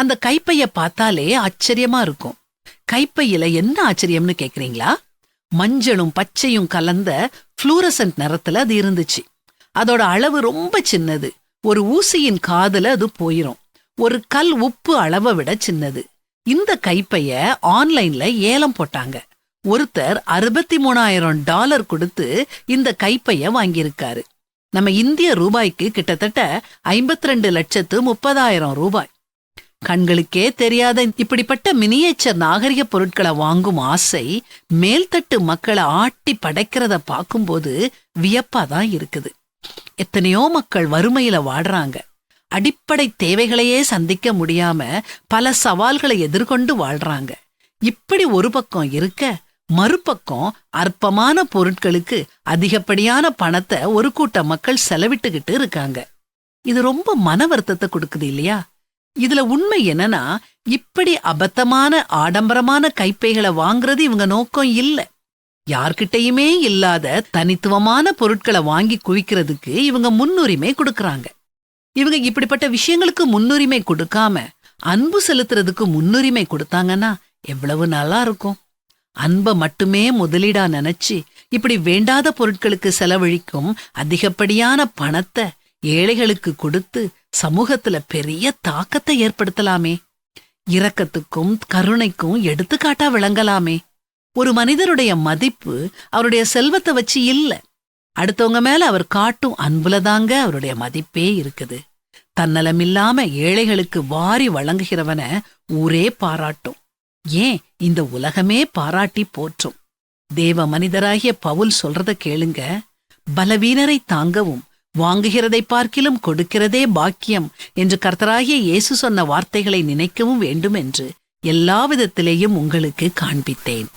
அந்த கைப்பைய பார்த்தாலே ஆச்சரியமா இருக்கும். கைப்பையில என்ன ஆச்சரியம்னு கேக்குறீங்களா? மஞ்சளும் பச்சையும் கலந்த புளூரசன்ட் நிறத்துல அது இருந்துச்சு. அதோட அளவு ரொம்ப சின்னது. ஒரு ஊசியின் காதுல அது போயிரும். ஒரு கல் உப்பு அளவை விட சின்னது. இந்த கைப்பைய ஆன்லைன்ல ஏலம் போட்டாங்க. ஒருத்தர் $63,000 கொடுத்து இந்த கைப்பைய வாங்கியிருக்காரு. நம்ம இந்திய ரூபாய்க்கு கிட்டத்தட்ட 52,30,000 ரூபாய். கண்களுக்கே தெரியாத இப்படிப்பட்ட மினியேச்சர் நாகரிக பொருட்களை வாங்கும் ஆசை மேல்தட்டு மக்களை ஆட்டி படைக்கிறத பார்க்கும்போது வியப்பாதான் இருக்குது. எத்தனையோ மக்கள் வறுமையில வாடுறாங்க. அடிப்படை தேவைகளையே சந்திக்க முடியாம பல சவால்களை எதிர்கொண்டு வாழ்றாங்க. இப்படி ஒரு பக்கம் இருக்க, மறுபக்கம் அற்பமான பொருட்களுக்கு அதிகப்படியான பணத்தை ஒரு கூட்ட மக்கள் செலவிட்டுக்கிட்டு இருக்காங்க. இது ரொம்ப மன வருத்தத்தை கொடுக்குது இல்லையா? இதுல உண்மை என்னன்னா, இப்படி அபத்தமான ஆடம்பரமான கைப்பைகளை வாங்குறது இவங்க நோக்கம் இல்ல. யார்கிட்டயுமே இல்லாத தனித்துவமான பொருட்களை வாங்கி குவிக்கிறதுக்கு இவங்க முன்னுரிமை கொடுக்கறாங்க. இவங்க இப்படிப்பட்ட விஷயங்களுக்கு முன்னுரிமை கொடுக்காம அன்பு செலுத்துறதுக்கு முன்னுரிமை கொடுத்தாங்கன்னா எவ்வளவு நல்லா இருக்கும். அன்பை மட்டுமே முதலீடா நினைச்சு இப்படி வேண்டாத பொருட்களுக்கு செலவழிக்கும் அதிகப்படியான பணத்தை ஏழைகளுக்கு கொடுத்து சமூகத்துல பெரிய தாக்கத்தை ஏற்படுத்தலாமே. இரக்கத்துக்கும் கருணைக்கும் எடுத்துக்காட்டா விளங்கலாமே. ஒரு மனிதருடைய மதிப்பு அவருடைய செல்வத்தை வச்சு இல்ல, அடுத்தவங்க மேல அவர் காட்டும் அன்புலதாங்க அவருடைய மதிப்பே இருக்குது. தன்னலமில்லாம ஏழைகளுக்கு வாரி வழங்குகிறவன ஊரே பாராட்டும். ஏன் இந்த உலகமே பாராட்டி போற்றும். தேவ மனிதராகிய பவுல் சொல்றத கேளுங்க. பலவீனரை தாங்கவும் வாங்குகிறதை பார்க்கிலும் கொடுக்கிறதே பாக்கியம் என்று கர்த்தராகிய இயேசு சொன்ன வார்த்தைகளை நினைக்கவும் வேண்டும் என்று எல்லா விதத்திலேயும் உங்களுக்கு காண்பித்தேன்.